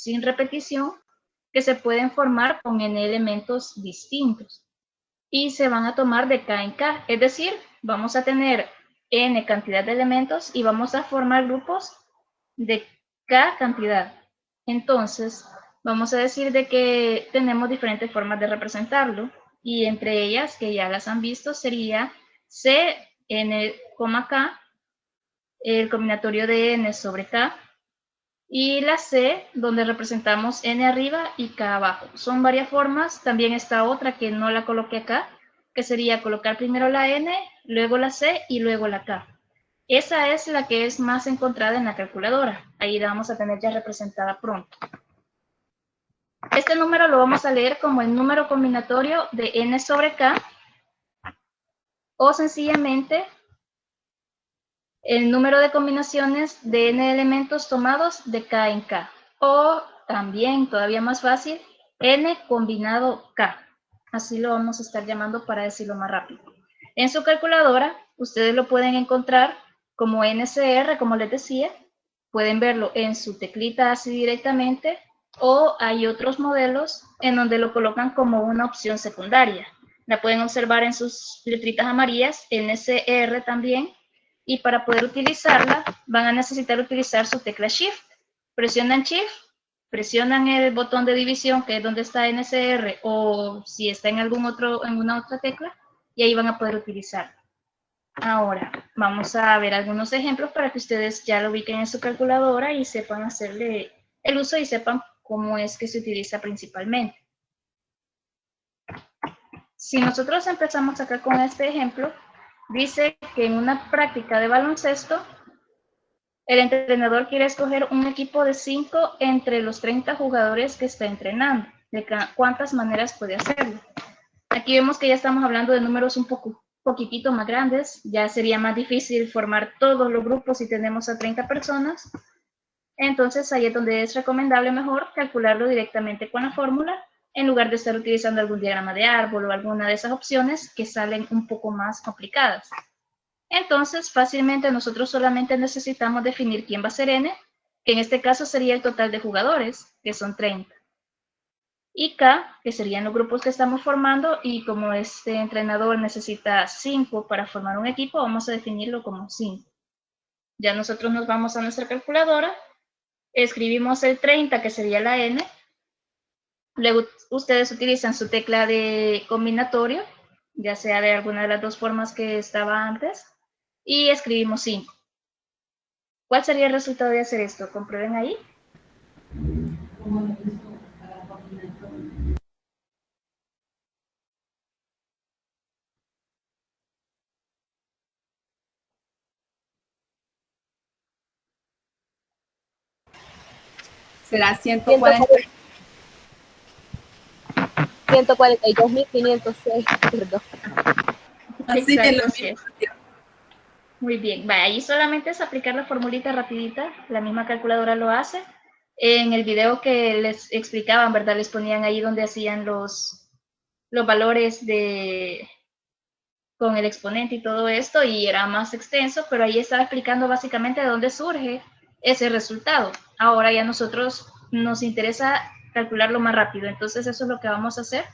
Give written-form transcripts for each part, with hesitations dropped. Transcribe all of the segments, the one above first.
sin repetición que se pueden formar con n elementos distintos y se van a tomar de k en k, es decir, vamos a tener n cantidad de elementos y vamos a formar grupos de k cantidad. Entonces, vamos a decir de que tenemos diferentes formas de representarlo y entre ellas, que ya las han visto, sería c n, k, el combinatorio de n sobre k, y la C, donde representamos N arriba y K abajo. Son varias formas. También está otra que no la coloqué acá, que sería colocar primero la N, luego la C y luego la K. Esa es la que es más encontrada en la calculadora. Ahí la vamos a tener ya representada pronto. Este número lo vamos a leer como el número combinatorio de N sobre K o sencillamente el número de combinaciones de n elementos tomados de k en k. O también, todavía más fácil, n combinado k. Así lo vamos a estar llamando para decirlo más rápido. En su calculadora, ustedes lo pueden encontrar como NCR, como les decía. Pueden verlo en su teclita así directamente. O hay otros modelos en donde lo colocan como una opción secundaria. La pueden observar en sus letritas amarillas, NCR también. Y para poder utilizarla, van a necesitar utilizar su tecla Shift. Presionan Shift, presionan el botón de división, que es donde está NCR, o si está en en una otra tecla, y ahí van a poder utilizar. Ahora, vamos a ver algunos ejemplos para que ustedes ya lo ubiquen en su calculadora y sepan hacerle el uso y sepan cómo es que se utiliza principalmente. Si nosotros empezamos acá con este ejemplo, dice que en una práctica de baloncesto, el entrenador quiere escoger un equipo de 5 entre los 30 jugadores que está entrenando. ¿De cuántas maneras puede hacerlo? Aquí vemos que ya estamos hablando de números un poquitito más grandes. Ya sería más difícil formar todos los grupos si tenemos a 30 personas. Entonces ahí es donde es recomendable mejor calcularlo directamente con la fórmula en lugar de estar utilizando algún diagrama de árbol o alguna de esas opciones que salen un poco más complicadas. Entonces, fácilmente nosotros solamente necesitamos definir quién va a ser n, que en este caso sería el total de jugadores, que son 30. Y k, que serían los grupos que estamos formando, y como este entrenador necesita 5 para formar un equipo, vamos a definirlo como 5. Ya nosotros nos vamos a nuestra calculadora, escribimos el 30, que sería la n, luego ustedes utilizan su tecla de combinatorio, ya sea de alguna de las dos formas que estaba antes, y escribimos 5. ¿Cuál sería el resultado de hacer esto? Comprueben ahí. Será 142.506, perdón. Así exacto, sí. Muy bien, vaya, ahí solamente es aplicar la formulita rapidita, la misma calculadora lo hace. En el video que les explicaban, ¿verdad? Les ponían ahí donde hacían los valores con el exponente y todo esto, y era más extenso, pero ahí estaba explicando básicamente de dónde surge ese resultado. Ahora ya nosotros nos interesa calcularlo más rápido, entonces eso es lo que vamos a hacer.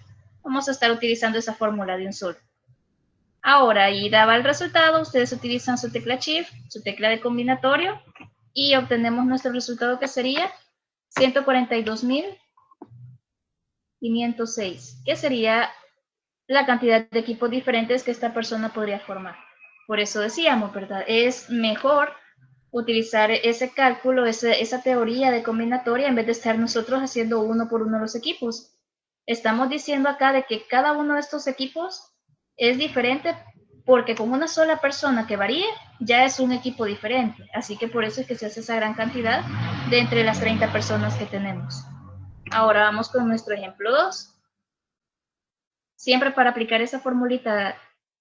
Vamos a estar utilizando esa fórmula de un solo. Ahora, ahí daba el resultado, ustedes utilizan su tecla Shift, su tecla de combinatorio, y obtenemos nuestro resultado que sería 142.506, que sería la cantidad de equipos diferentes que esta persona podría formar. Por eso decíamos, ¿verdad? Es mejor utilizar ese cálculo, esa teoría de combinatoria, en vez de estar nosotros haciendo uno por uno los equipos. Estamos diciendo acá de que cada uno de estos equipos es diferente porque con una sola persona que varíe, ya es un equipo diferente. Así que por eso es que se hace esa gran cantidad de entre las 30 personas que tenemos. Ahora vamos con nuestro ejemplo 2. Siempre para aplicar esa formulita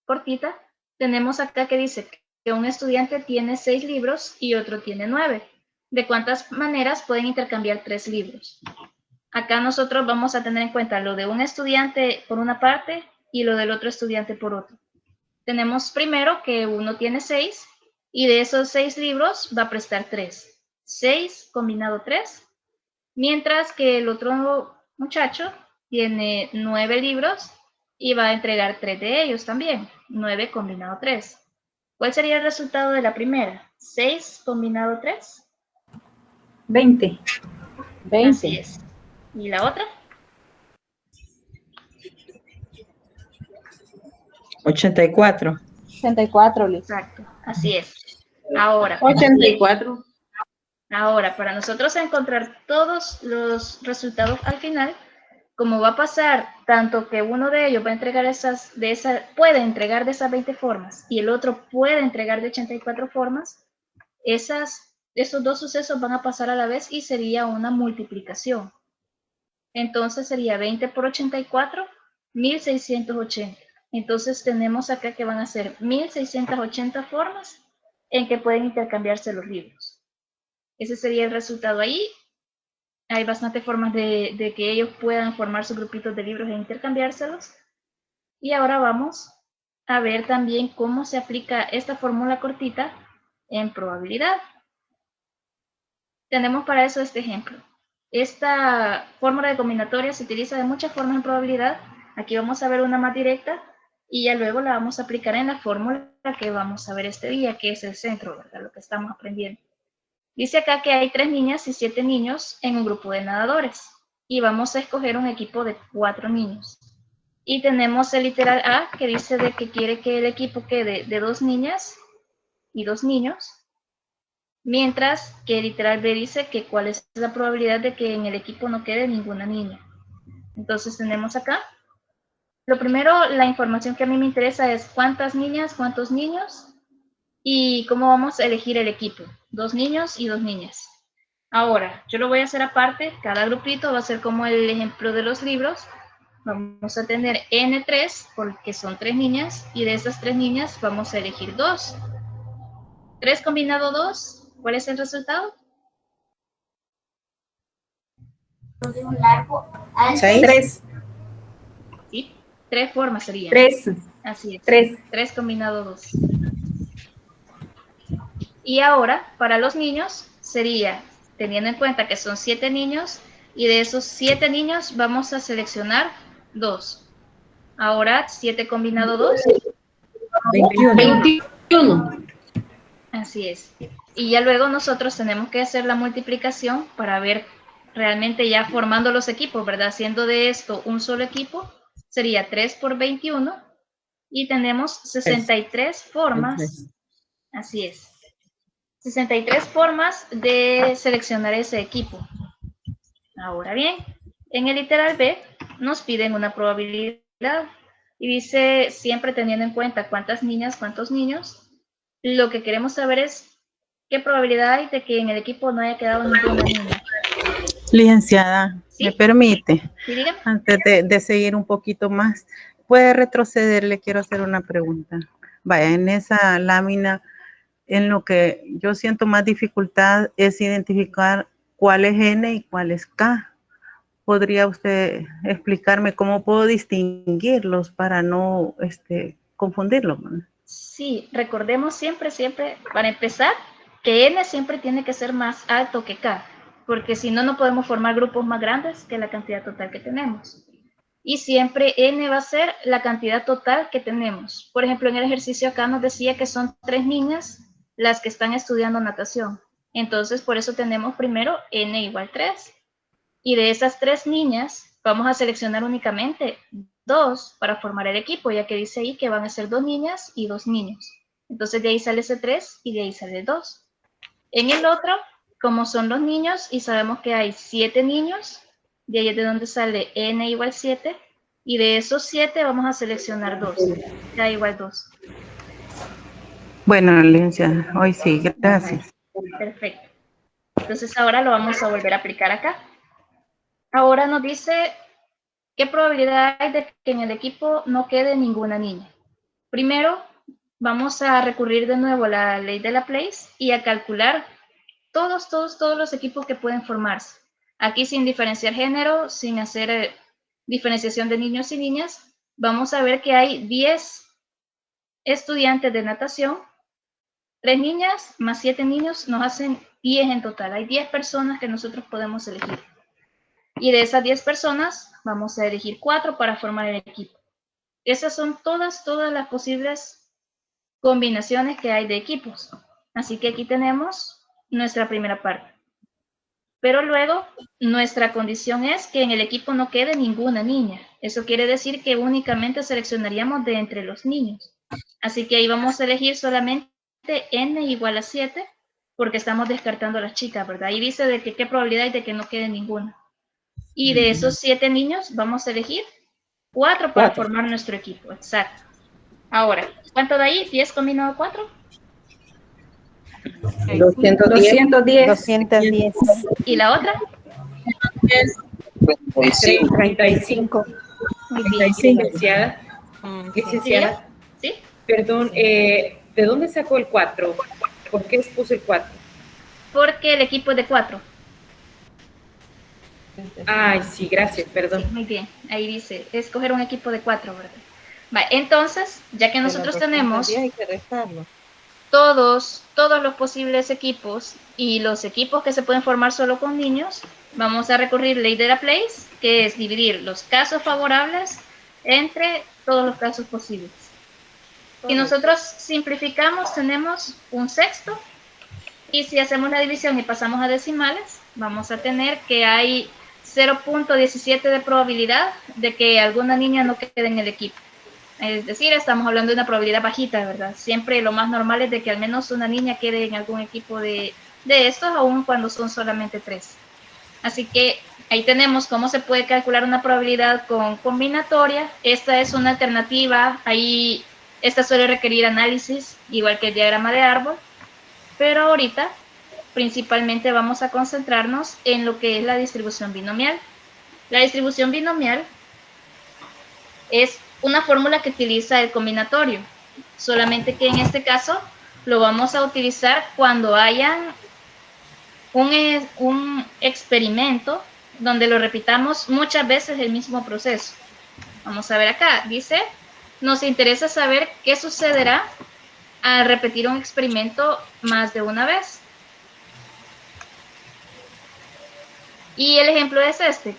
cortita, tenemos acá que dice que un estudiante tiene 6 libros y otro tiene 9. ¿De cuántas maneras pueden intercambiar 3 libros? Acá nosotros vamos a tener en cuenta lo de un estudiante por una parte y lo del otro estudiante por otro. Tenemos primero que uno tiene 6 y de esos 6 libros va a prestar 3. 6 combinado 3 Mientras que el otro muchacho tiene 9 libros y va a entregar 3 de ellos también. 9 combinado 3. ¿Cuál sería el resultado de la primera? 6 combinado 3. 20. 20. Así es. ¿Y la otra? 84. 64, Liz. Exacto, así es. Ahora, 84. para nosotros encontrar todos los resultados al final, como va a pasar tanto que uno de ellos va a entregar puede entregar de esas 20 formas y el otro puede entregar de 84 formas, esos dos sucesos van a pasar a la vez y sería una multiplicación. Entonces sería 20 por 84, 1680. Entonces tenemos acá que van a ser 1680 formas en que pueden intercambiarse los libros. Ese sería el resultado ahí. Hay bastantes formas de que ellos puedan formar sus grupitos de libros e intercambiárselos. Y ahora vamos a ver también cómo se aplica esta fórmula cortita en probabilidad. Tenemos para eso este ejemplo. Esta fórmula de combinatoria se utiliza de muchas formas en probabilidad. Aquí vamos a ver una más directa y ya luego la vamos a aplicar en la fórmula que vamos a ver este día, que es el centro, ¿verdad? Lo que estamos aprendiendo. Dice acá que hay 3 niñas y 7 niños en un grupo de nadadores y vamos a escoger un equipo de 4 niños. Y tenemos el literal A que dice de que quiere que el equipo quede de 2 niñas y 2 niños, mientras que el literal B dice que cuál es la probabilidad de que en el equipo no quede ninguna niña. Entonces tenemos acá. Lo primero, la información que a mí me interesa es cuántas niñas, cuántos niños y cómo vamos a elegir el equipo. 2 niños y 2 niñas. Ahora, yo lo voy a hacer aparte, cada grupito va a ser como el ejemplo de los libros. Vamos a tener N3, porque son 3 niñas, y de esas 3 niñas vamos a elegir 2. 3 combinado 2, ¿cuál es el resultado? 6. Sí, 3 formas serían. 3. Así es. 3. 3 combinado 2. Y ahora, para los niños, sería, teniendo en cuenta que son 7 niños, y de esos 7 niños vamos a seleccionar 2. Ahora, 7 combinado 2. 21. Así es. Y ya luego nosotros tenemos que hacer la multiplicación para ver realmente ya formando los equipos, ¿verdad? Haciendo de esto un solo equipo, sería 3 por 21 y tenemos 63 formas. Así es. 63 formas de seleccionar ese equipo. Ahora bien, en el literal B nos piden una probabilidad y dice siempre teniendo en cuenta cuántas niñas, cuántos niños. Lo que queremos saber es qué probabilidad hay de que en el equipo no haya quedado ninguna niña. Licenciada, ¿Sí? ¿me permite? ¿Sí, dígame? Antes de seguir un poquito más, ¿puede retroceder? Le quiero hacer una pregunta. Vaya, en esa lámina, en lo que yo siento más dificultad es identificar cuál es N y cuál es K. ¿Podría usted explicarme cómo puedo distinguirlos para no confundirlos? Sí, recordemos siempre, para empezar, que N siempre tiene que ser más alto que K, porque si no, no podemos formar grupos más grandes que la cantidad total que tenemos. Y siempre N va a ser la cantidad total que tenemos. Por ejemplo, en el ejercicio acá nos decía que son 3 niñas las que están estudiando natación. Entonces, por eso tenemos primero N igual 3. Y de esas 3 niñas, vamos a seleccionar únicamente 2 para formar el equipo, ya que dice ahí que van a ser 2 niñas y 2 niños. Entonces, de ahí sale ese 3 y de ahí sale 2. En el otro, como son los niños y sabemos que hay 7 niños, de ahí es de donde sale N igual 7, y de esos 7 vamos a seleccionar 2, K igual 2. Bueno, licenciada, hoy sí, gracias. Perfecto. Entonces ahora lo vamos a volver a aplicar acá. Ahora nos dice qué probabilidad hay de que en el equipo no quede ninguna niña. Primero, vamos a recurrir de nuevo a la ley de Laplace y a calcular todos los equipos que pueden formarse. Aquí sin diferenciar género, sin hacer diferenciación de niños y niñas, vamos a ver que hay 10 estudiantes de natación, 3 niñas más 7 niños nos hacen 10 en total. Hay 10 personas que nosotros podemos elegir. Y de esas 10 personas, vamos a elegir 4 para formar el equipo. Esas son todas las posibles combinaciones que hay de equipos. Así que aquí tenemos nuestra primera parte. Pero luego, nuestra condición es que en el equipo no quede ninguna niña. Eso quiere decir que únicamente seleccionaríamos de entre los niños. Así que ahí vamos a elegir solamente n igual a 7, porque estamos descartando a las chicas, ¿verdad? Ahí dice de que qué probabilidad hay de que no quede ninguna. Y de esos 7 niños vamos a elegir 4 para formar nuestro equipo. Exacto. Ahora, ¿cuánto de ahí? 10 combinado 4. 210. 210. ¿Y la otra? 35. Muy bien. Licenciada, ¿Sí? perdón, ¿de dónde sacó el 4? ¿Por qué expuso el 4? Porque el equipo es de 4. Ay, sí, gracias, perdón. Sí, muy bien. Ahí dice, escoger un equipo de 4, ¿verdad? Vale, entonces, ya que nosotros tenemos Hay que restarlo. todos los posibles equipos y los equipos que se pueden formar solo con niños, vamos a recurrir ley de Laplace, que es dividir los casos favorables entre todos los casos posibles. Y nosotros simplificamos, tenemos un sexto, y si hacemos la división y pasamos a decimales, vamos a tener que hay 0.17 de probabilidad de que alguna niña no quede en el equipo. Es decir, estamos hablando de una probabilidad bajita, ¿verdad? Siempre lo más normal es de que al menos una niña quede en algún equipo de estos, aun cuando son solamente 3. Así que ahí tenemos cómo se puede calcular una probabilidad con combinatoria. Esta es una alternativa, ahí esta suele requerir análisis, igual que el diagrama de árbol, pero ahorita principalmente vamos a concentrarnos en lo que es la distribución binomial. La distribución binomial es una fórmula que utiliza el combinatorio, solamente que en este caso lo vamos a utilizar cuando hayan un experimento donde lo repitamos muchas veces el mismo proceso. Vamos a ver acá, dice, nos interesa saber qué sucederá al repetir un experimento más de una vez. Y el ejemplo es este.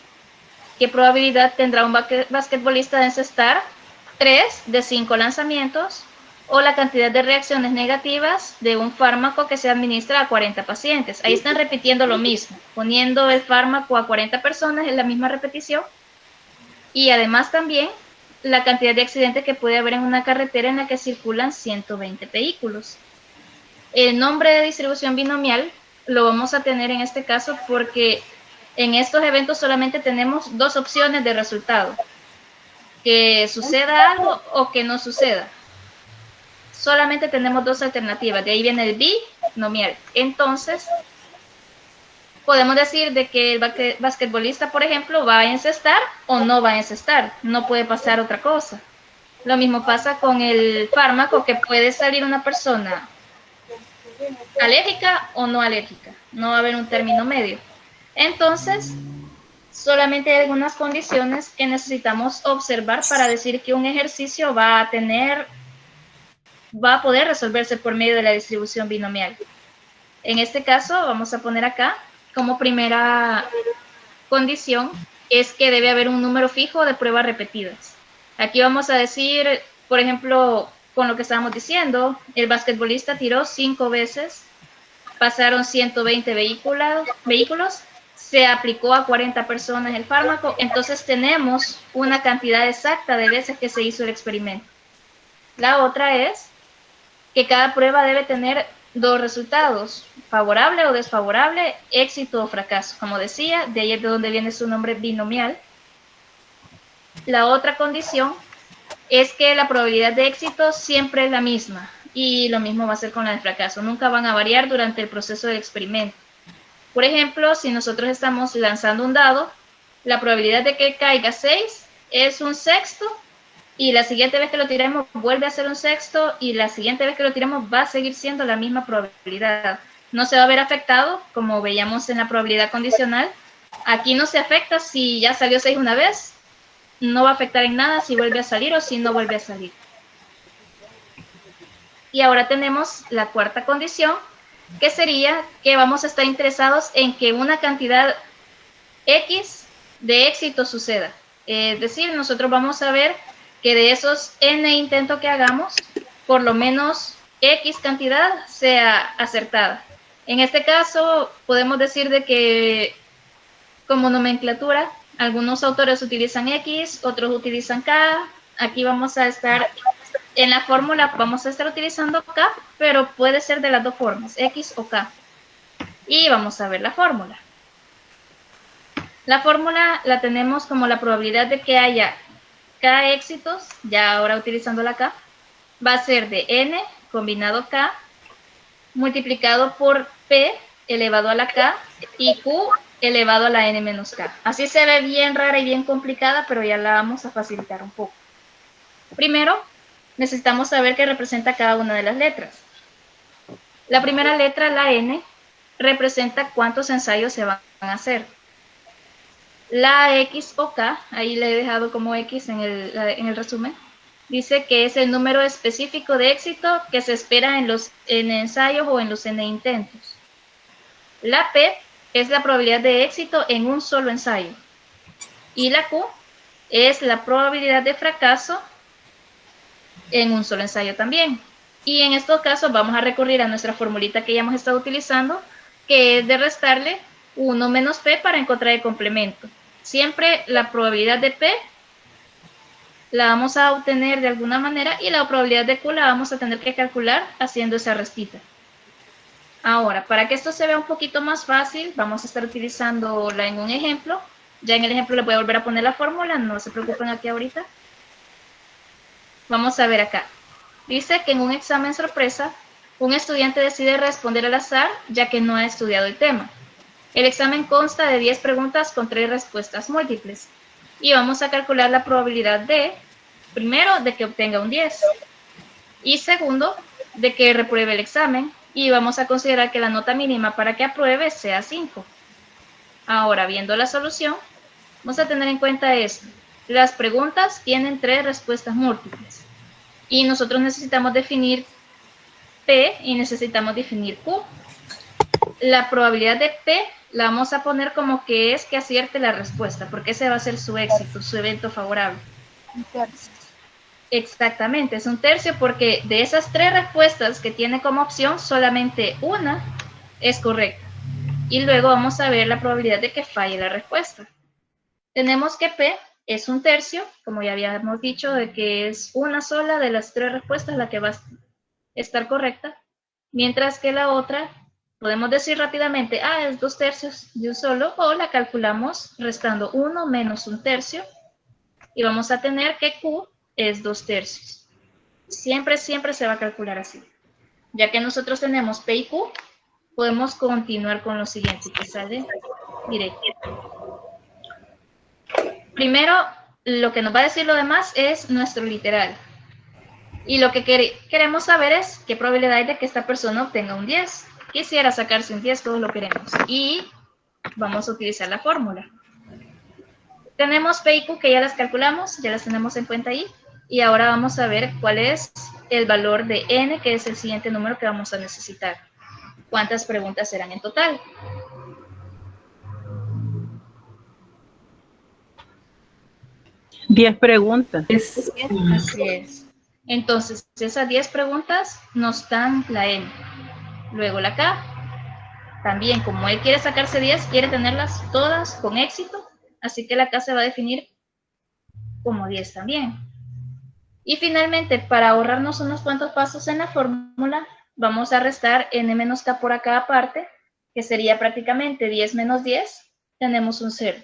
¿Qué probabilidad tendrá un basquetbolista de encestar 3 de 5 lanzamientos o la cantidad de reacciones negativas de un fármaco que se administra a 40 pacientes? Ahí están repitiendo lo mismo, poniendo el fármaco a 40 personas en la misma repetición, y además también la cantidad de accidentes que puede haber en una carretera en la que circulan 120 vehículos. El nombre de distribución binomial lo vamos a tener en este caso porque en estos eventos solamente tenemos 2 opciones de resultado: que suceda algo o que no suceda. Solamente tenemos 2 alternativas, de ahí viene el binomial. Entonces, podemos decir de que el basquetbolista, por ejemplo, va a encestar o no va a encestar. No puede pasar otra cosa. Lo mismo pasa con el fármaco, que puede salir una persona alérgica o no alérgica. No va a haber un término medio. Entonces, solamente hay algunas condiciones que necesitamos observar para decir que un ejercicio va a poder resolverse por medio de la distribución binomial. En este caso, vamos a poner acá como primera condición es que debe haber un número fijo de pruebas repetidas. Aquí vamos a decir, por ejemplo, con lo que estábamos diciendo, el basquetbolista tiró 5 veces, pasaron 120 vehículos, se aplicó a 40 personas el fármaco, entonces tenemos una cantidad exacta de veces que se hizo el experimento. La otra es que cada prueba debe tener 2 resultados, favorable o desfavorable, éxito o fracaso. Como decía, de ahí es de donde viene su nombre binomial. La otra condición es que la probabilidad de éxito siempre es la misma, y lo mismo va a ser con la de fracaso, nunca van a variar durante el proceso del experimento. Por ejemplo, si nosotros estamos lanzando un dado, la probabilidad de que caiga 6 es un sexto, y la siguiente vez que lo tiremos vuelve a ser un sexto, y la siguiente vez que lo tiremos va a seguir siendo la misma probabilidad. No se va a ver afectado, como veíamos en la probabilidad condicional. Aquí no se afecta si ya salió 6 una vez, no va a afectar en nada si vuelve a salir o si no vuelve a salir. Y ahora tenemos la cuarta condición, que sería que vamos a estar interesados en que una cantidad X de éxito suceda. Es decir, nosotros vamos a ver que de esos n intentos que hagamos, por lo menos X cantidad sea acertada. En este caso, podemos decir de que como nomenclatura, algunos autores utilizan X, otros utilizan K. Aquí vamos a estar, en la fórmula vamos a estar utilizando K, pero puede ser de las dos formas, X o K. Y vamos a ver la fórmula. La fórmula la tenemos como la probabilidad de que haya K éxitos, ya ahora utilizando la K, va a ser de N combinado K multiplicado por P elevado a la K y Q elevado a la N menos K. Así se ve bien rara y bien complicada, pero ya la vamos a facilitar un poco. Primero, necesitamos saber qué representa cada una de las letras. La primera letra, la N, representa cuántos ensayos se van a hacer. La X o K, ahí le he dejado como X en el resumen, dice que es el número específico de éxito que se espera en los N ensayos o en los N intentos. La P es la probabilidad de éxito en un solo ensayo. Y la Q es la probabilidad de fracaso en un solo ensayo también. Y en estos casos vamos a recurrir a nuestra formulita que ya hemos estado utilizando, que es de restarle 1 menos P para encontrar el complemento. Siempre la probabilidad de P la vamos a obtener de alguna manera y la probabilidad de Q la vamos a tener que calcular haciendo esa restita. Ahora, para que esto se vea un poquito más fácil, vamos a estar utilizándola en un ejemplo. Ya en el ejemplo les voy a volver a poner la fórmula, no se preocupen aquí ahorita. Vamos a ver acá. Dice que en un examen sorpresa, un estudiante decide responder al azar ya que no ha estudiado el tema. El examen consta de 10 preguntas con 3 respuestas múltiples. Y vamos a calcular la probabilidad de, primero, de que obtenga un 10. Y segundo, de que repruebe el examen. Y vamos a considerar que la nota mínima para que apruebe sea 5. Ahora, viendo la solución, vamos a tener en cuenta esto. Las preguntas tienen 3 respuestas múltiples. Y nosotros necesitamos definir P y necesitamos definir Q. La probabilidad de P la vamos a poner como que es que acierte la respuesta, porque ese va a ser su éxito, su evento favorable. Exactamente, es un tercio porque de esas 3 respuestas que tiene como opción, solamente una es correcta. Y luego vamos a ver la probabilidad de que falle la respuesta. Tenemos que P es un tercio, como ya habíamos dicho, de que es una sola de las 3 respuestas la que va a estar correcta, mientras que la otra, podemos decir rápidamente, es 2 tercios de un solo, o la calculamos restando 1 menos 1 tercio, y vamos a tener que Q es 2 tercios. Siempre se va a calcular así. Ya que nosotros tenemos P y Q, podemos continuar con lo siguiente, que sale directo. Primero, lo que nos va a decir lo demás es nuestro literal. Y lo que queremos saber es qué probabilidad hay de que esta persona obtenga un 10. Quisiera sacarse un 10, todos lo queremos. Y vamos a utilizar la fórmula. Tenemos P y Q que ya las calculamos, ya las tenemos en cuenta ahí. Y ahora vamos a ver cuál es el valor de N, que es el siguiente número que vamos a necesitar. ¿Cuántas preguntas serán en total? ¿10 preguntas? Así es. Entonces, esas 10 preguntas nos dan la N. Luego la K. También, como él quiere sacarse 10, quiere tenerlas todas con éxito. Así que la K se va a definir como 10 también. Y finalmente, para ahorrarnos unos cuantos pasos en la fórmula, vamos a restar N menos K por acá aparte, que sería prácticamente 10 menos 10. Tenemos un 0.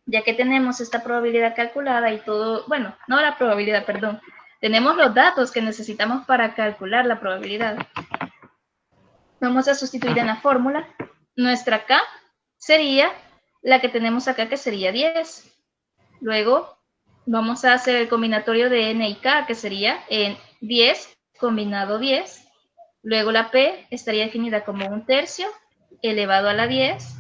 Ya que tenemos esta probabilidad calculada y todo, bueno, no la probabilidad, perdón, tenemos los datos que necesitamos para calcular la probabilidad. Vamos a sustituir en la fórmula. Nuestra K sería la que tenemos acá, que sería 10. Luego vamos a hacer el combinatorio de N y K, que sería en 10 combinado 10. Luego la P estaría definida como 1 tercio elevado a la 10.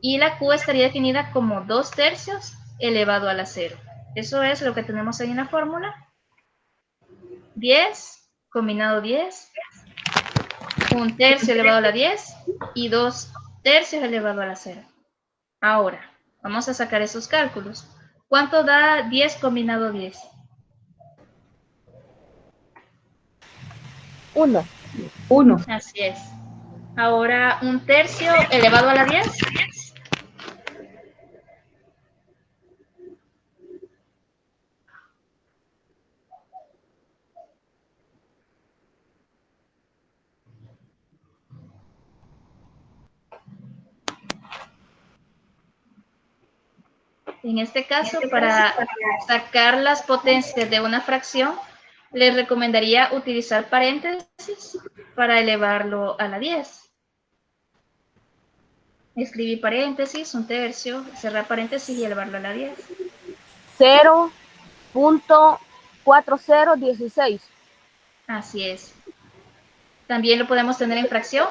Y la Q estaría definida como 2 tercios elevado a la 0. Eso es lo que tenemos ahí en la fórmula. 10 combinado 10, 1 tercio elevado a la 10 y 2 tercios elevado a la 0. Ahora, Vamos a sacar esos cálculos. ¿Cuánto da 10 combinado 10? 1. 1. Así es. Ahora, 1/3 elevado a la 10. En este caso, para sacar las potencias de una fracción, les recomendaría utilizar paréntesis para elevarlo a la 10. Escribir paréntesis, 1/3, cerrar paréntesis y elevarlo a la 10. 0.4016. Así es. También lo podemos tener en fracción.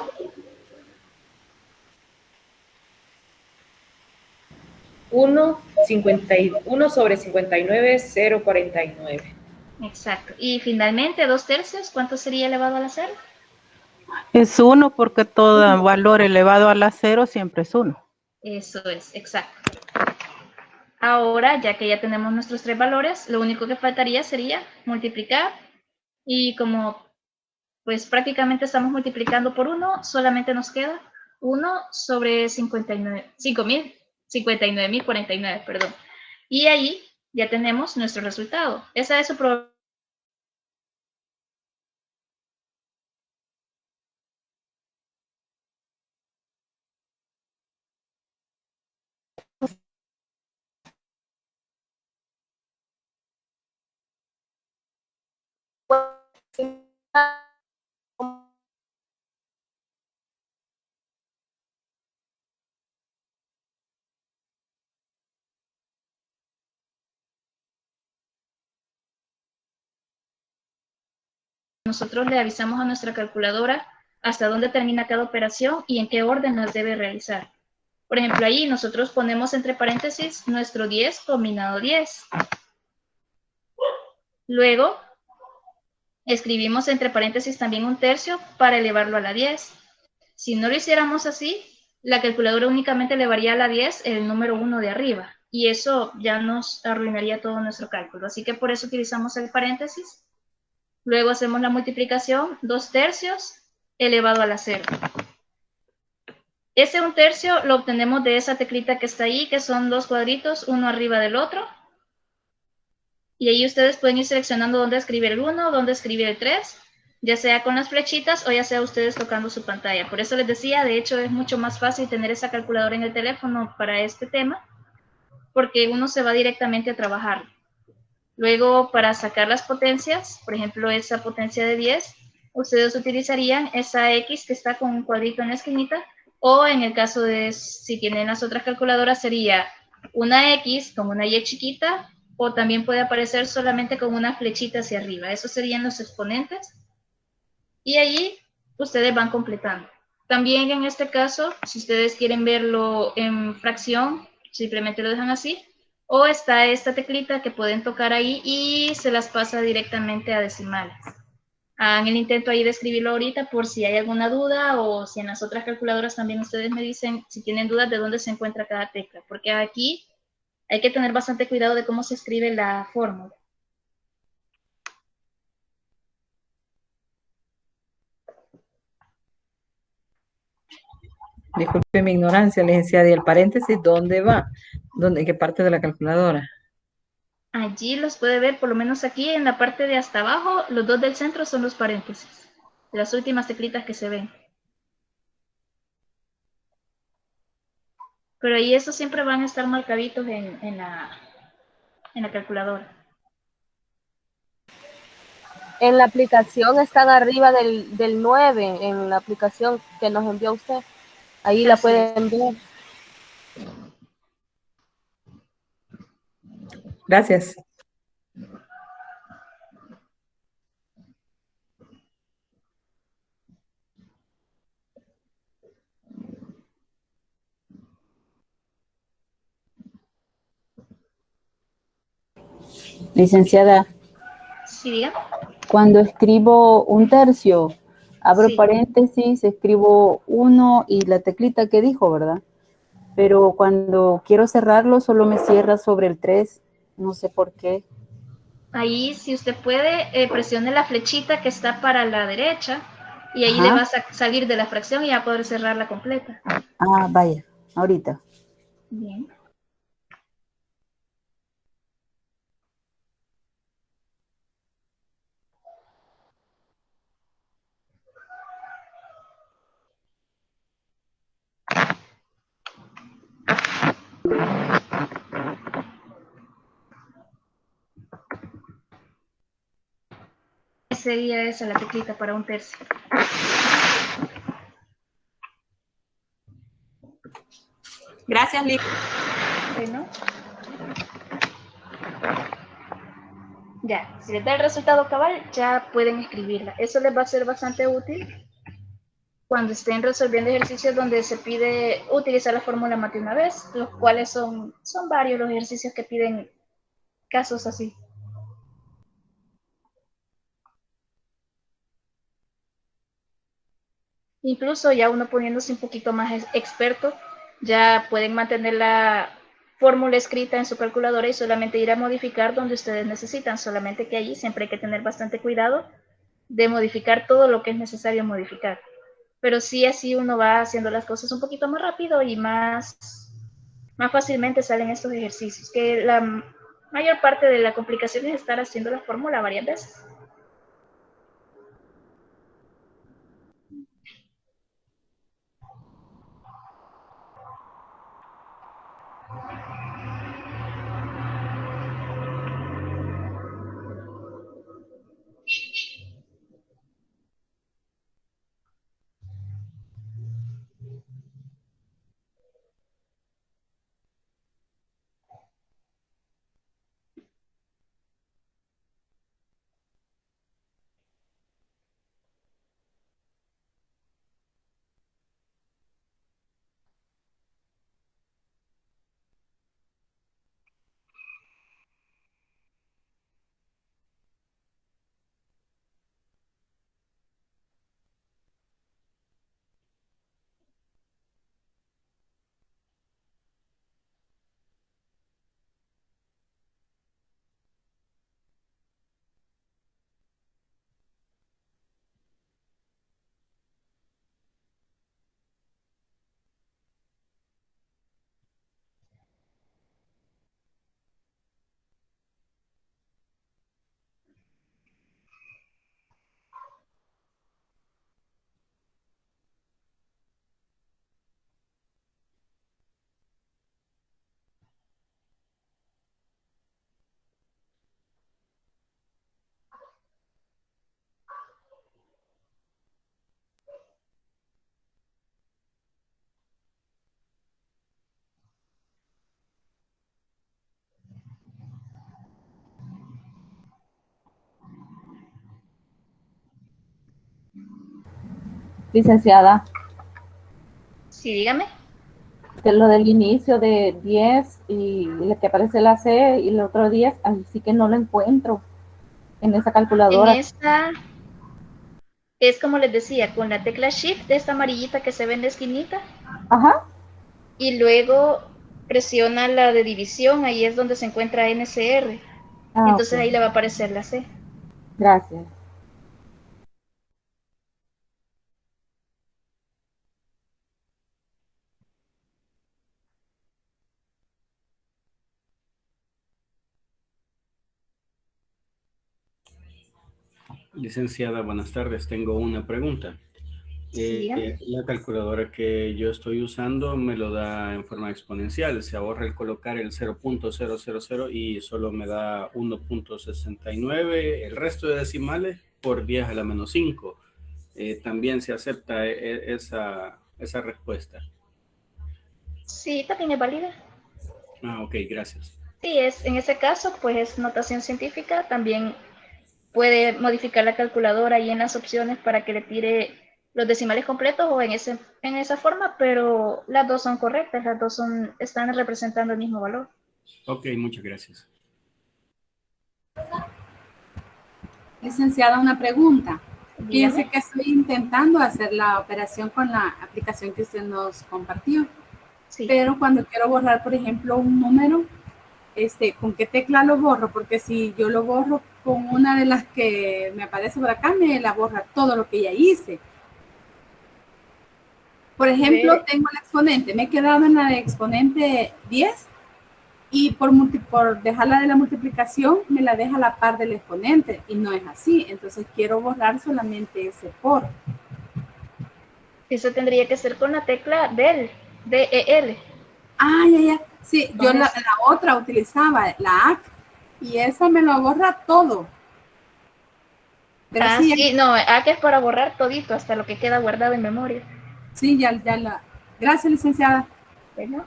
1/59, 0.49. Exacto. Y finalmente, 2/3, ¿cuánto sería elevado a la 0? Es 1 porque todo valor elevado a la 0 siempre es 1. Eso es, exacto. Ahora, ya que ya tenemos nuestros 3 valores, lo único que faltaría sería multiplicar. Y como pues prácticamente estamos multiplicando por 1, solamente nos queda 1 sobre 59.049, perdón. Y ahí ya tenemos nuestro resultado. Esa es su probabilidad. Nosotros le avisamos a nuestra calculadora hasta dónde termina cada operación y en qué orden las debe realizar. Por ejemplo, ahí nosotros ponemos entre paréntesis nuestro 10 combinado 10. Luego, escribimos entre paréntesis también 1/3 para elevarlo a la 10. Si no lo hiciéramos así, la calculadora únicamente elevaría a la 10 el número 1 de arriba. Y eso ya nos arruinaría todo nuestro cálculo. Así que por eso utilizamos el paréntesis. Luego hacemos la multiplicación, 2/3 elevado a la 0. Ese 1/3 lo obtenemos de esa teclita que está ahí, que son 2 cuadritos, uno arriba del otro. Y ahí ustedes pueden ir seleccionando dónde escribir el 1, dónde escribir el 3, ya sea con las flechitas o ya sea ustedes tocando su pantalla. Por eso les decía, de hecho es mucho más fácil tener esa calculadora en el teléfono para este tema, porque uno se va directamente a trabajar. Luego, para sacar las potencias, por ejemplo, esa potencia de 10, ustedes utilizarían esa X que está con un cuadrito en la esquinita, o en el caso de, si tienen las otras calculadoras, sería una X con una Y chiquita, o también puede aparecer solamente con una flechita hacia arriba. Esos serían los exponentes. Y allí ustedes van completando. También en este caso, si ustedes quieren verlo en fracción, simplemente lo dejan así. O está esta teclita que pueden tocar ahí y se las pasa directamente a decimales. Hagan el intento ahí de escribirlo ahorita por si hay alguna duda, o si en las otras calculadoras también ustedes me dicen si tienen dudas de dónde se encuentra cada tecla. Porque aquí hay que tener bastante cuidado de cómo se escribe la fórmula. Disculpe mi ignorancia, licenciada. ¿Y el paréntesis dónde va? ¿En qué parte de la calculadora? Allí los puede ver, por lo menos aquí en la parte de hasta abajo, los dos del centro son los paréntesis, las últimas teclitas que se ven. Pero ahí estos siempre van a estar marcaditos en la calculadora. En la aplicación están arriba del 9, en la aplicación que nos envió usted. Ahí la pueden ver. Gracias. Licenciada, ¿Sí, diga? cuando escribo 1/3, abro Sí. paréntesis, escribo 1 y la teclita que dijo, ¿verdad? pero cuando quiero cerrarlo solo me cierra sobre el 3, no sé por qué. Ahí, si usted puede, presione la flechita que está para la derecha y ahí Ajá. le va a salir de la fracción y va a poder cerrarla completa. Ah, vaya, ahorita. Bien. Sería esa la teclita para un tercio. Gracias, Liz. Bueno. Ya, si les da el resultado cabal, ya pueden escribirla. Eso les va a ser bastante útil cuando estén resolviendo ejercicios donde se pide utilizar la fórmula más de una vez, los cuales son varios los ejercicios que piden casos así. Incluso ya uno poniéndose un poquito más experto, ya pueden mantener la fórmula escrita en su calculadora y solamente ir a modificar donde ustedes necesitan, solamente que allí siempre hay que tener bastante cuidado de modificar todo lo que es necesario modificar. Pero sí, así uno va haciendo las cosas un poquito más rápido y más fácilmente salen estos ejercicios, que la mayor parte de la complicación es estar haciendo la fórmula varias veces. Licenciada, Sí, dígame. que lo del inicio de 10 y lo que aparece la C y el otro 10, así que no lo encuentro en esa En calculadora. esta es como les decía, con la tecla Shift de esta amarillita que se ve en la esquinita, Ajá. y luego presiona la de división, ahí es donde se encuentra NCR. Ah, Entonces ok. ahí le va a aparecer la C. Gracias. Licenciada, buenas tardes. Tengo una pregunta. Sí, La calculadora que yo estoy usando me lo da en forma exponencial. Se ahorra el colocar el 0.000 y solo me da 1.69. El resto de decimales por 10 a la menos 5. También se acepta esa respuesta. sí, también es válida. Ah, ok, gracias. Sí, en ese caso, pues es notación científica. También puede modificar la calculadora y en las opciones para que le tire los decimales completos o en esa forma, pero las dos son correctas, las dos están representando el mismo valor. Ok, muchas gracias. Licenciada, una pregunta. Fíjese Dígame. que estoy intentando hacer la operación con la aplicación que usted nos compartió. Sí. Pero cuando quiero borrar, por ejemplo, un número, ¿con qué tecla lo borro? Porque si yo lo borro con una de las que me aparece por acá, me la borra todo lo que ya hice. Por ejemplo, tengo el exponente, me he quedado en la de exponente 10 y por dejarla de la multiplicación, me la deja a la par del exponente y no es así. Entonces quiero borrar solamente ese por. Eso tendría que ser con la tecla del, D-E-L. Ah, ya. Sí, yo la otra utilizaba, la AC, y esa me lo borra todo. Pero sí, no, que es para borrar todito, hasta lo que queda guardado en memoria. Sí, ya la. Gracias, licenciada. Bueno,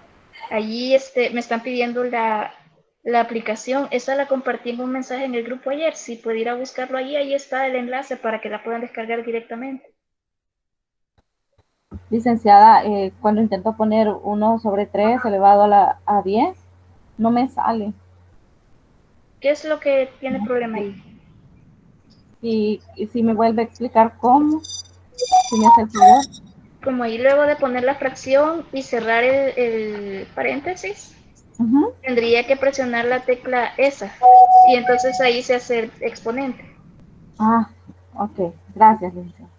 allí me están pidiendo la aplicación. Esa la compartí en un mensaje en el grupo ayer. Si puede ir a buscarlo ahí está el enlace para que la puedan descargar directamente. Licenciada, cuando intento poner 1/3 elevado a 10, no me sale. ¿Qué es lo que tiene problema ahí? Y si me vuelve a explicar cómo, si me hace el favor. Como ahí luego de poner la fracción y cerrar el paréntesis, tendría que presionar la tecla esa y entonces ahí se hace el exponente. Ah, ok. Gracias, licenciada.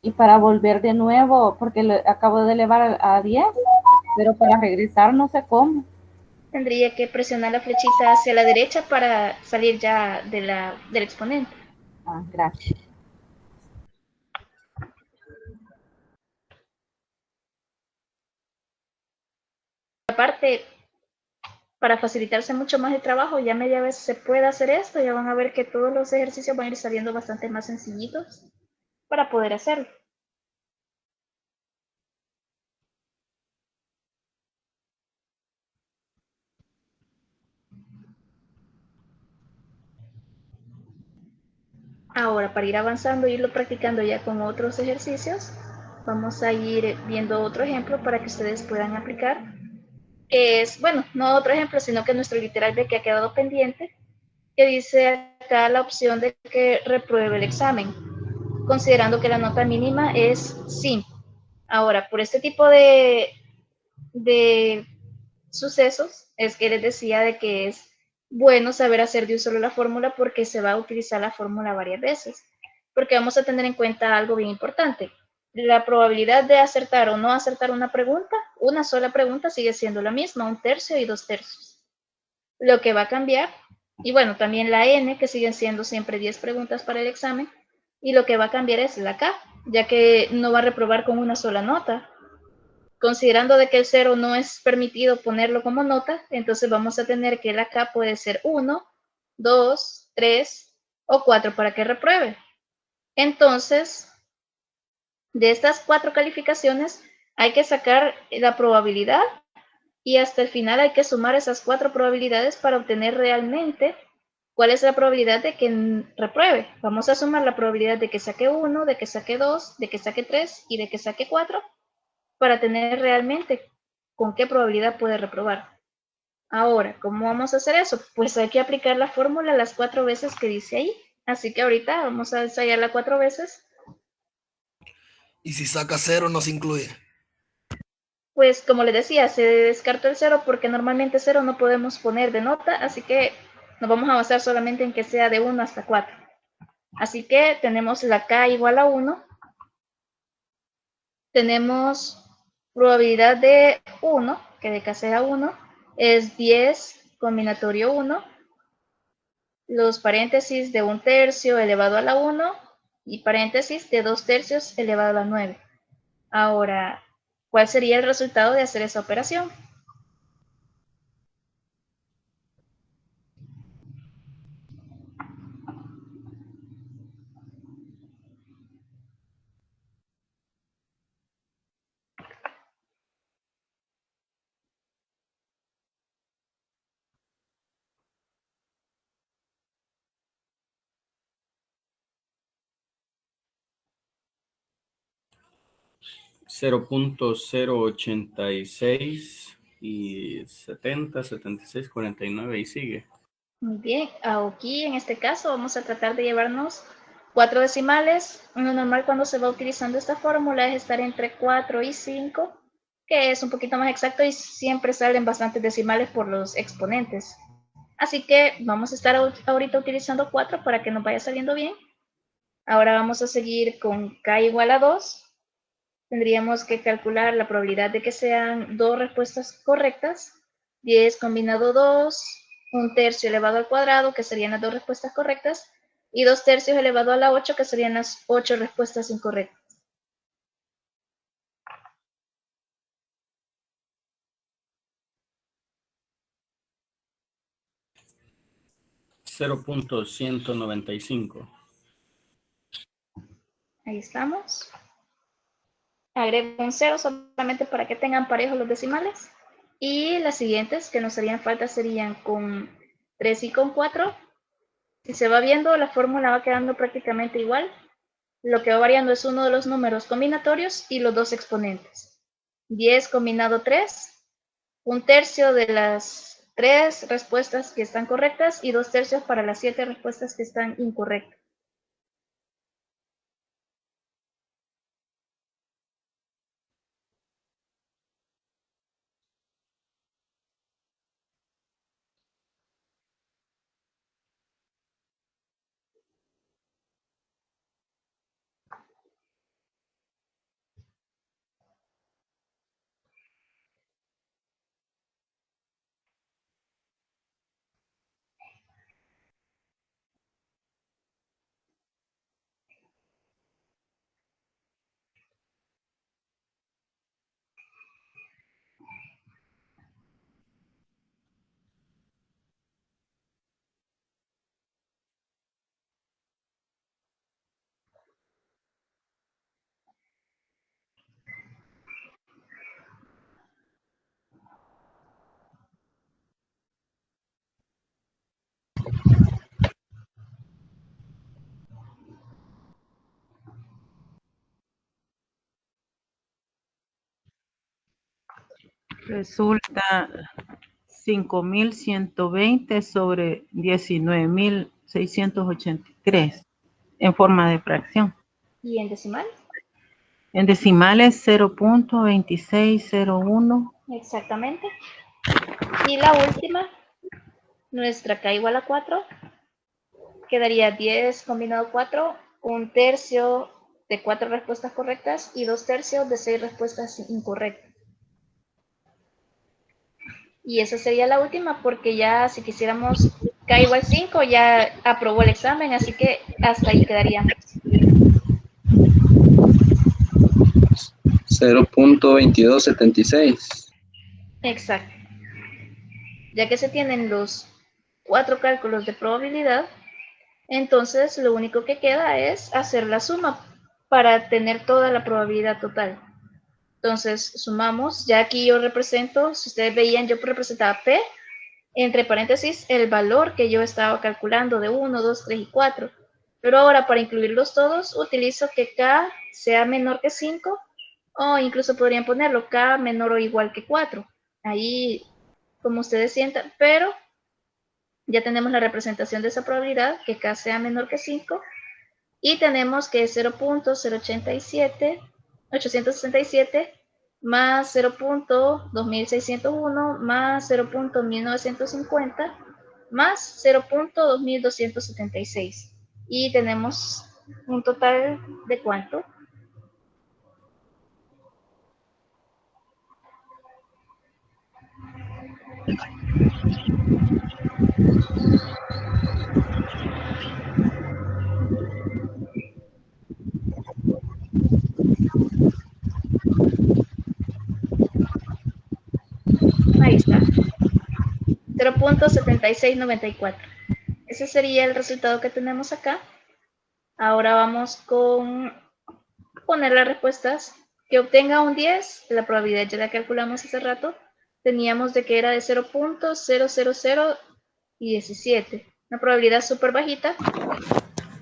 Y para volver de nuevo, porque acabo de elevar a 10, pero para regresar no sé cómo. Tendría que presionar la flechita hacia la derecha para salir ya del exponente. Ah, gracias. Aparte, para facilitarse mucho más el trabajo, ya media vez se puede hacer esto, ya van a ver que todos los ejercicios van a ir saliendo bastante más sencillitos para poder hacerlo. Ahora, para ir avanzando e irlo practicando ya con otros ejercicios, vamos a ir viendo otro ejemplo para que ustedes puedan aplicar, que es, bueno, no otro ejemplo, sino que nuestro literal B que ha quedado pendiente, que dice acá la opción de que repruebe el examen, considerando que la nota mínima es 5. Ahora, por este tipo de sucesos, es que les decía de que es bueno saber hacer de un solo la fórmula porque se va a utilizar la fórmula varias veces. Porque vamos a tener en cuenta algo bien importante. La probabilidad de acertar o no acertar una pregunta, una sola pregunta sigue siendo la misma, 1/3 y 2/3. Lo que va a cambiar, y bueno, también la N, que siguen siendo siempre 10 preguntas para el examen, y lo que va a cambiar es la K, ya que no va a reprobar con una sola nota. Considerando de que el 0 no es permitido ponerlo como nota, entonces vamos a tener que la K puede ser 1, 2, 3 o 4 para que repruebe. Entonces, de estas 4 calificaciones hay que sacar la probabilidad y hasta el final hay que sumar esas 4 probabilidades para obtener realmente ¿cuál es la probabilidad de que repruebe? Vamos a sumar la probabilidad de que saque 1, de que saque 2, de que saque 3 y de que saque 4 para tener realmente con qué probabilidad puede reprobar. Ahora, ¿cómo vamos a hacer eso? Pues hay que aplicar la fórmula las 4 veces que dice ahí. Así que ahorita vamos a ensayarla 4 veces. Y si saca 0 no se incluye. Pues como les decía, se descartó el 0 porque normalmente 0 no podemos poner de nota, así que nos vamos a basar solamente en que sea de 1 hasta 4. Así que tenemos la K igual a 1. Tenemos probabilidad de 1, que de K sea 1, es 10 combinatorio 1. Los paréntesis de 1/3 elevado a la 1 y paréntesis de 2/3 elevado a la 9. Ahora, ¿cuál sería el resultado de hacer esa operación? .086 y 70, 76, 49 y sigue. Muy bien, aquí en este caso vamos a tratar de llevarnos 4 decimales. Lo normal cuando se va utilizando esta fórmula es estar entre 4 y 5, que es un poquito más exacto y siempre salen bastantes decimales por los exponentes. Así que vamos a estar ahorita utilizando 4 para que nos vaya saliendo bien. Ahora vamos a seguir con K igual a 2. Tendríamos que calcular la probabilidad de que sean 2 respuestas correctas. 10 combinado 2, 1/3 elevado al cuadrado, que serían las 2 respuestas correctas, y 2/3 elevado a la 8, que serían las 8 respuestas incorrectas. .195. Ahí estamos. Agrego un 0 solamente para que tengan parejos los decimales. Y las siguientes que nos harían falta serían con 3 y con 4. Si se va viendo, la fórmula va quedando prácticamente igual. Lo que va variando es uno de los números combinatorios y los dos exponentes. 10 combinado 3, 1/3 de las 3 respuestas que están correctas y 2/3 para las 7 respuestas que están incorrectas. Resulta 5.120 sobre 19.683 en forma de fracción. ¿Y en decimal? En decimales 0.2601. Exactamente. Y la última, nuestra K igual a 4, quedaría 10 combinado 4, 1/3 de 4 respuestas correctas y 2/3 de 6 respuestas incorrectas. Y esa sería la última porque ya si quisiéramos K igual 5 ya aprobó el examen, así que hasta ahí quedaríamos. 0.2276. Exacto. Ya que se tienen los 4 cálculos de probabilidad, entonces lo único que queda es hacer la suma para tener toda la probabilidad total. Entonces sumamos, ya aquí yo represento, si ustedes veían, yo representaba P entre paréntesis, el valor que yo estaba calculando de 1, 2, 3 y 4. Pero ahora para incluirlos todos, utilizo que K sea menor que 5, o incluso podrían ponerlo K menor o igual que 4. Ahí, como ustedes sientan, pero ya tenemos la representación de esa probabilidad, que K sea menor que 5, y tenemos que 0.867 más 0.2601 más 0.1950 más 0.2276. Y tenemos un total de ¿cuánto? Ahí está. 0.7694. Ese sería el resultado que tenemos acá. Ahora vamos con poner las respuestas. Que obtenga un 10, la probabilidad ya la calculamos hace rato. Teníamos de que era de 0.00017. Una probabilidad súper bajita.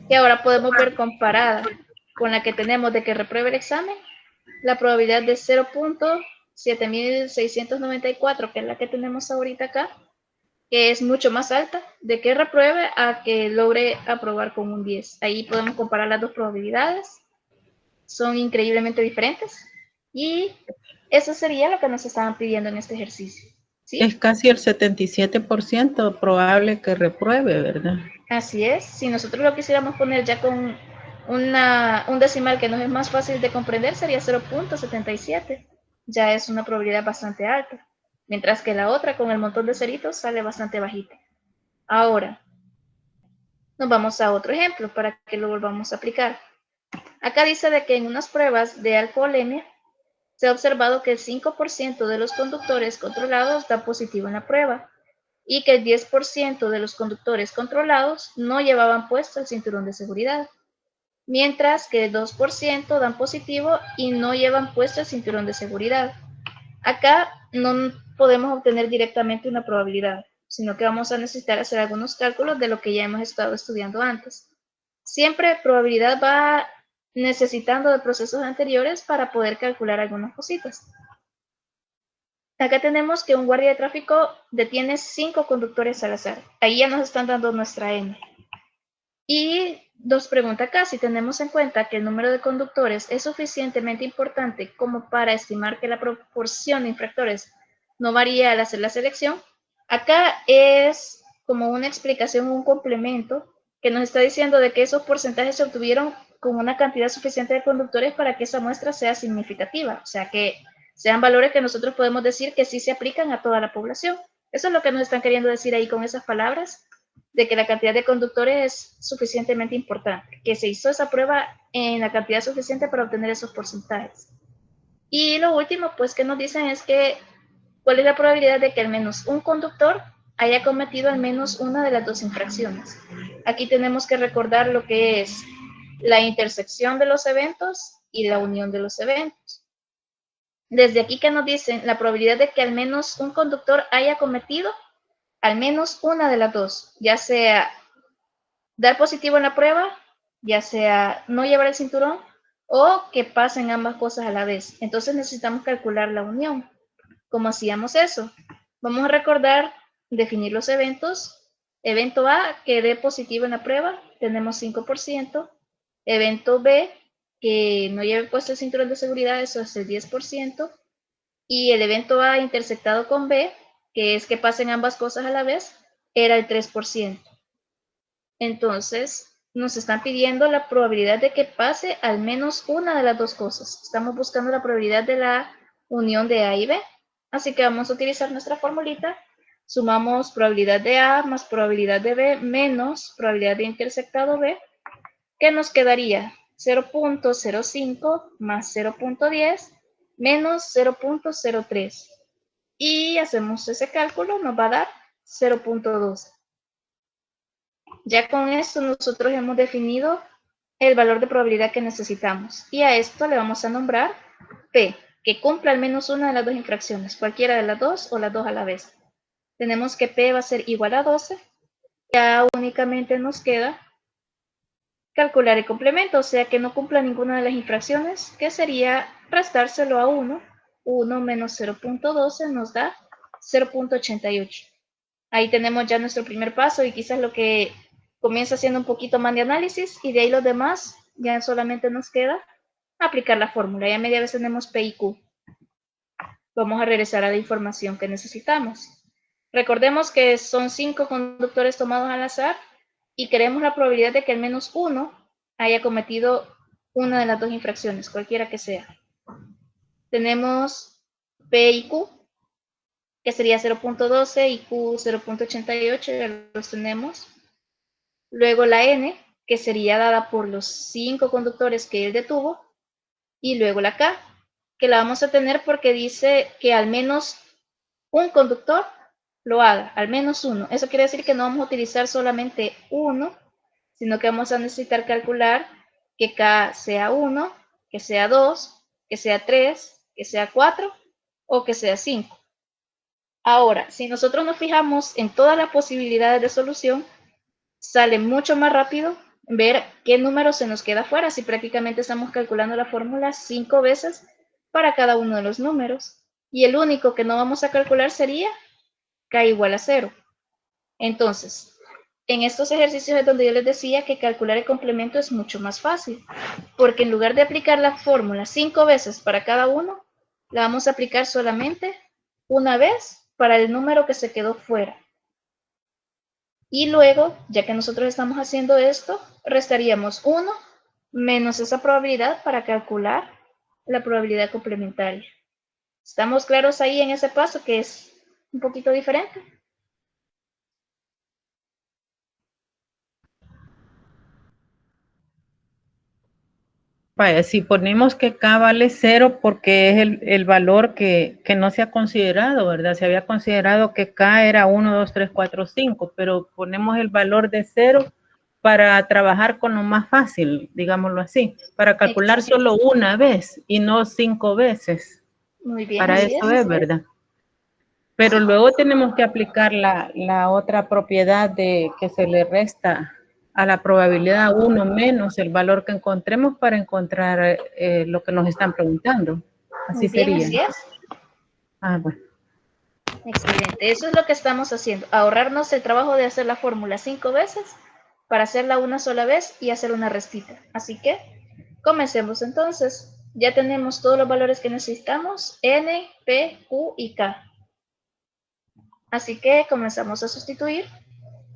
Y ahora podemos ver comparada con la que tenemos de que repruebe el examen. La probabilidad de 0.7694, que es la que tenemos ahorita acá, que es mucho más alta, de que repruebe a que logre aprobar con un 10. Ahí podemos comparar las dos probabilidades. Son increíblemente diferentes. Y eso sería lo que nos estaban pidiendo en este ejercicio. ¿Sí? Es casi el 77% probable que repruebe, ¿verdad? Así es. Si nosotros lo quisiéramos poner ya con un decimal que nos es más fácil de comprender, sería 0.77. Ya es una probabilidad bastante alta. Mientras que la otra, con el montón de ceritos, sale bastante bajita. Ahora, nos vamos a otro ejemplo para que lo volvamos a aplicar. Acá dice de que en unas pruebas de alcoholemia se ha observado que el 5% de los conductores controlados da positivo en la prueba y que el 10% de los conductores controlados no llevaban puesto el cinturón de seguridad, mientras que el 2% dan positivo y no llevan puesto el cinturón de seguridad. Acá no podemos obtener directamente una probabilidad, sino que vamos a necesitar hacer algunos cálculos de lo que ya hemos estado estudiando antes. Siempre probabilidad va necesitando de procesos anteriores para poder calcular algunas cositas. Acá tenemos que un guardia de tráfico detiene 5 conductores al azar. Ahí ya nos están dando nuestra N. Y nos pregunta acá si tenemos en cuenta que el número de conductores es suficientemente importante como para estimar que la proporción de infractores no varía al hacer la selección. Acá es como una explicación, un complemento que nos está diciendo de que esos porcentajes se obtuvieron con una cantidad suficiente de conductores para que esa muestra sea significativa, o sea, que sean valores que nosotros podemos decir que sí se aplican a toda la población. Eso es lo que nos están queriendo decir ahí con esas palabras, de que la cantidad de conductores es suficientemente importante, que se hizo esa prueba en la cantidad suficiente para obtener esos porcentajes. Y lo último, pues, que nos dicen es que cuál es la probabilidad de que al menos un conductor haya cometido al menos una de las dos infracciones. Aquí tenemos que recordar lo que es la intersección de los eventos y la unión de los eventos. Desde aquí que nos dicen la probabilidad de que al menos un conductor haya cometido al menos una de las dos, ya sea dar positivo en la prueba, ya sea no llevar el cinturón o que pasen ambas cosas a la vez. Entonces necesitamos calcular la unión. ¿Cómo hacíamos eso? Vamos a recordar, definir los eventos. Evento A, que dé positivo en la prueba, tenemos 5%. Evento B, que no lleve puesto el cinturón de seguridad, eso es el 10%. Y el evento A intersectado con B, que es que pasen ambas cosas a la vez, era el 3%. Entonces, nos están pidiendo la probabilidad de que pase al menos una de las dos cosas. Estamos buscando la probabilidad de la unión de A y B. Así que vamos a utilizar nuestra formulita. Sumamos probabilidad de A más probabilidad de B menos probabilidad de intersectado B, que nos quedaría 0.05 más 0.10 menos 0.03. Y hacemos ese cálculo, nos va a dar 0.12. Ya con esto nosotros hemos definido el valor de probabilidad que necesitamos. Y a esto le vamos a nombrar P, que cumpla al menos una de las dos infracciones, cualquiera de las dos o las dos a la vez. tenemos que P va a ser igual a 12. Ya únicamente nos queda calcular el complemento, o sea que no cumpla ninguna de las infracciones, que sería restárselo a 1. 1 menos 0.12 nos da 0.88. Ahí tenemos ya nuestro primer paso y quizás lo que comienza haciendo un poquito más de análisis, y de ahí los demás ya solamente nos queda aplicar la fórmula. Ya media vez tenemos P y Q. Vamos a regresar a la información que necesitamos. Recordemos que son 5 conductores tomados al azar y queremos la probabilidad de que al menos uno haya cometido una de las dos infracciones, cualquiera que sea. Tenemos P y Q, que sería 0.12 y Q 0.88, ya los tenemos. Luego la N, que sería dada por los 5 conductores que él detuvo. Y luego la K, que la vamos a tener porque dice que al menos un conductor lo haga, al menos uno. Eso quiere decir que no vamos a utilizar solamente uno, sino que vamos a necesitar calcular que K sea 1, que sea 2, que sea 3, que sea 4 o que sea 5. Ahora, si nosotros nos fijamos en todas las posibilidades de solución, sale mucho más rápido ver qué número se nos queda fuera, si prácticamente estamos calculando la fórmula 5 veces para cada uno de los números. Y el único que no vamos a calcular sería K igual a 0. Entonces, en estos ejercicios es donde yo les decía que calcular el complemento es mucho más fácil, porque en lugar de aplicar la fórmula 5 veces para cada uno, la vamos a aplicar solamente una vez para el número que se quedó fuera. Y luego, ya que nosotros estamos haciendo esto, restaríamos 1 menos esa probabilidad para calcular la probabilidad complementaria. ¿Estamos claros ahí en ese paso que es un poquito diferente? Vaya, si ponemos que K vale 0 porque es el valor que no se ha considerado, ¿verdad? Se había considerado que K era 1, 2, 3, 4, 5, pero ponemos el valor de 0 para trabajar con lo más fácil, digámoslo así, para calcular solo una vez y no 5 veces. Muy bien. Para eso es, ¿verdad? Pero luego tenemos que aplicar la otra propiedad de que se le resta a la probabilidad 1 menos el valor que encontremos para encontrar lo que nos están preguntando. Así sería. Así es. Ah, bueno. Excelente. Eso es lo que estamos haciendo. Ahorrarnos el trabajo de hacer la fórmula 5 veces para hacerla una sola vez y hacer una restita. Así que comencemos entonces. Ya tenemos todos los valores que necesitamos. N, P, Q y K. Así que comenzamos a sustituir.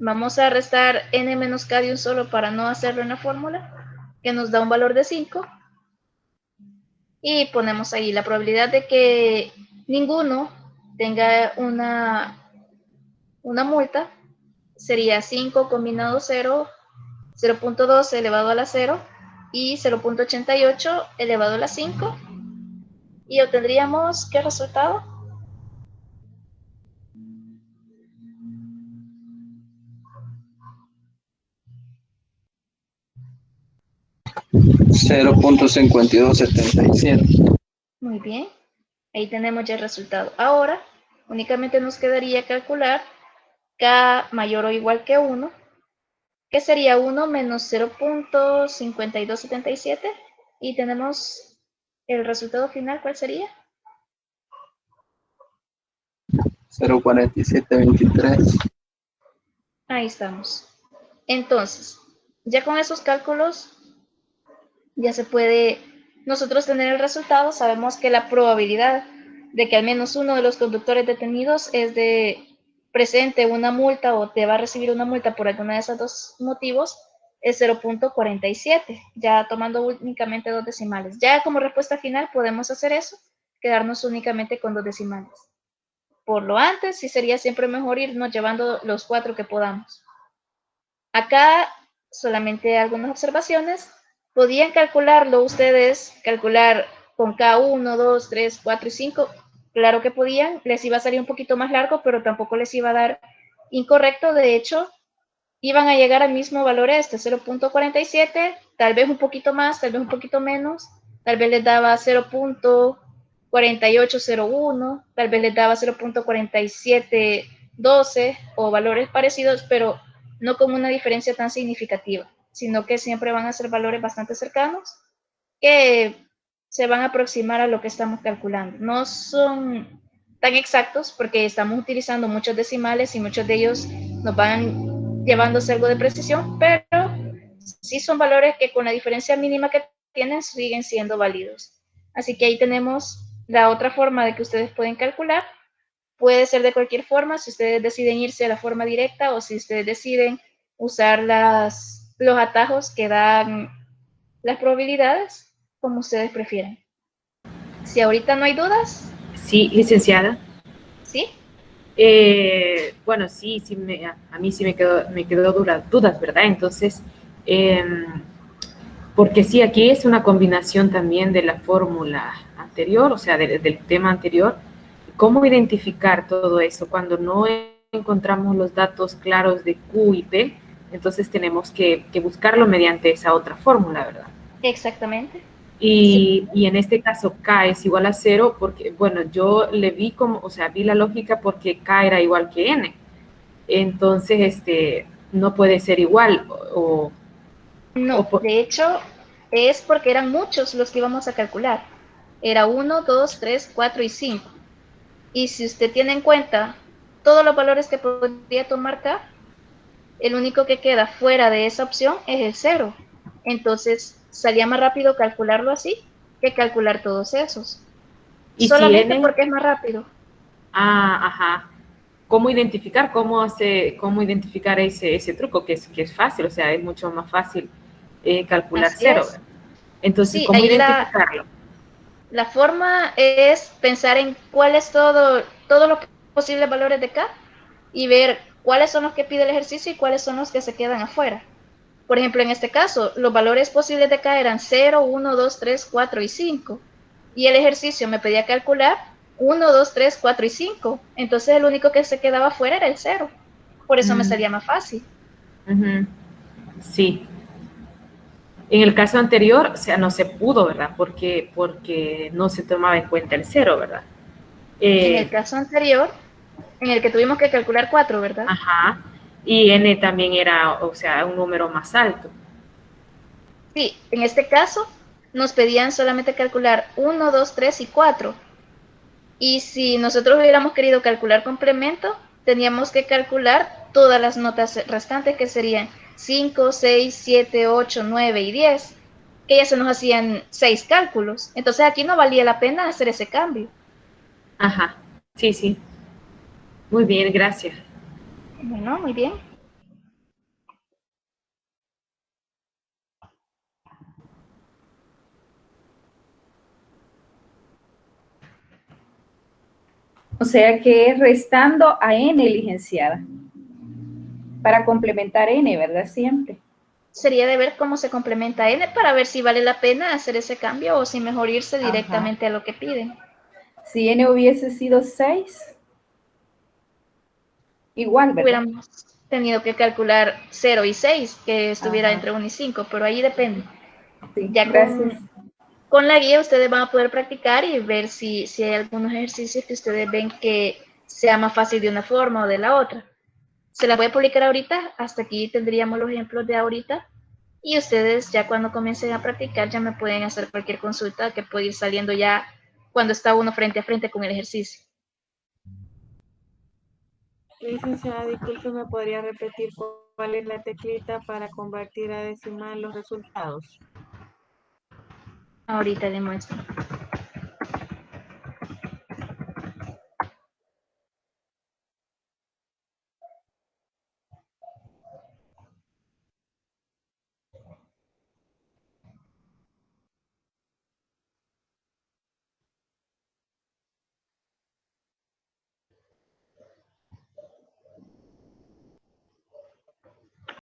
Vamos a restar N menos K de un solo para no hacerlo en la fórmula, que nos da un valor de 5. Y ponemos ahí la probabilidad de que ninguno tenga una multa. Sería 5 combinado 0, 0.12 elevado a la 0 y 0.88 elevado a la 5. Y obtendríamos, ¿qué resultado? 0.5277. Muy bien, ahí tenemos ya el resultado. Ahora únicamente nos quedaría calcular K mayor o igual que 1, que sería 1 menos 0.5277, y tenemos el resultado final, ¿cuál sería? 0.4723. Ahí estamos. Entonces, ya con esos cálculos ya se puede nosotros tener el resultado. Sabemos que la probabilidad de que al menos uno de los conductores detenidos es de presente una multa o te va a recibir una multa por alguno de esos dos motivos es 0.47, ya tomando únicamente 2 decimales. Ya como respuesta final podemos hacer eso, quedarnos únicamente con 2 decimales. Por lo antes, sí sería siempre mejor irnos llevando los 4 que podamos. Acá solamente algunas observaciones. ¿Podían calcularlo ustedes, calcular con K1, 2, 3, 4 y 5? Claro que podían, les iba a salir un poquito más largo, pero tampoco les iba a dar incorrecto. De hecho, iban a llegar al mismo valor 0.47, tal vez un poquito más, tal vez un poquito menos, tal vez les daba 0.4801, tal vez les daba 0.47 12 o valores parecidos, pero no con una diferencia tan significativa, sino que siempre van a ser valores bastante cercanos que se van a aproximar a lo que estamos calculando. No son tan exactos porque estamos utilizando muchos decimales y muchos de ellos nos van llevándose algo de precisión, pero sí son valores que con la diferencia mínima que tienen siguen siendo válidos. Así que ahí tenemos la otra forma de que ustedes pueden calcular. Puede ser de cualquier forma, si ustedes deciden irse a la forma directa o si ustedes deciden usar los atajos que dan las probabilidades, como ustedes prefieran. Si ahorita no hay dudas. Sí, licenciada. ¿Sí? Bueno, sí, a mí sí me quedó dudas, ¿verdad? Entonces, porque sí, aquí es una combinación también de la fórmula anterior, o sea, del tema anterior. ¿Cómo identificar todo eso? Cuando no encontramos los datos claros de Q y P, entonces tenemos que buscarlo mediante esa otra fórmula, ¿verdad? Exactamente. Y en este caso K es igual a 0 porque, bueno, yo le vi vi la lógica porque K era igual que N. Entonces, no puede ser igual No, de hecho, es porque eran muchos los que íbamos a calcular. Era 1, 2, 3, 4 y 5. Y si usted tiene en cuenta todos los valores que podría tomar K, el único que queda fuera de esa opción es el 0. Entonces, salía más rápido calcularlo así que calcular todos esos. ¿Y solamente si N? Porque es más rápido. Ah, ajá. ¿Cómo identificar? ¿Cómo identificar ese truco? Que es fácil, o sea, es mucho más fácil calcular Así 0. es. Entonces, Sí, ¿cómo ahí identificarlo? la forma es pensar en cuáles todos los posibles valores de K y ver cuáles son los que pide el ejercicio y cuáles son los que se quedan afuera. Por ejemplo, en este caso, los valores posibles de K eran 0, 1, 2, 3, 4 y 5. Y el ejercicio me pedía calcular 1, 2, 3, 4 y 5. Entonces el único que se quedaba afuera era el 0. Por eso me salía más fácil. Sí. En el caso anterior, o sea, no se pudo, ¿verdad? Porque no se tomaba en cuenta el 0, ¿verdad? En el caso anterior, en el que tuvimos que calcular 4, ¿verdad? Ajá. Y N también era, o sea, un número más alto. Sí, en este caso nos pedían solamente calcular 1, 2, 3 y 4. Y si nosotros hubiéramos querido calcular complemento, teníamos que calcular todas las notas restantes, que serían 5, 6, 7, 8, 9 y 10, que ya se nos hacían 6 cálculos. Entonces aquí no valía la pena hacer ese cambio. Ajá, sí, sí. Muy bien, gracias. Bueno, muy bien. O sea que es restando a N, licenciada, para complementar N, ¿verdad? Siempre. Sería de ver cómo se complementa N para ver si vale la pena hacer ese cambio o si mejor irse directamente a lo que piden. Si N hubiese sido 6, igual, ¿verdad? Hubiéramos tenido que calcular 0 y 6, que estuviera entre 1 y 5, pero ahí depende. Sí, ya gracias. Con la guía ustedes van a poder practicar y ver si hay algunos ejercicios que ustedes ven que sea más fácil de una forma o de la otra. Se las voy a publicar ahorita, hasta aquí tendríamos los ejemplos de ahorita, y ustedes ya cuando comiencen a practicar ya me pueden hacer cualquier consulta que puede ir saliendo ya cuando está uno frente a frente con el ejercicio. Licenciada, disculpe, ¿me podría repetir cuál es la teclita para convertir a decimal los resultados? Ahorita le muestro.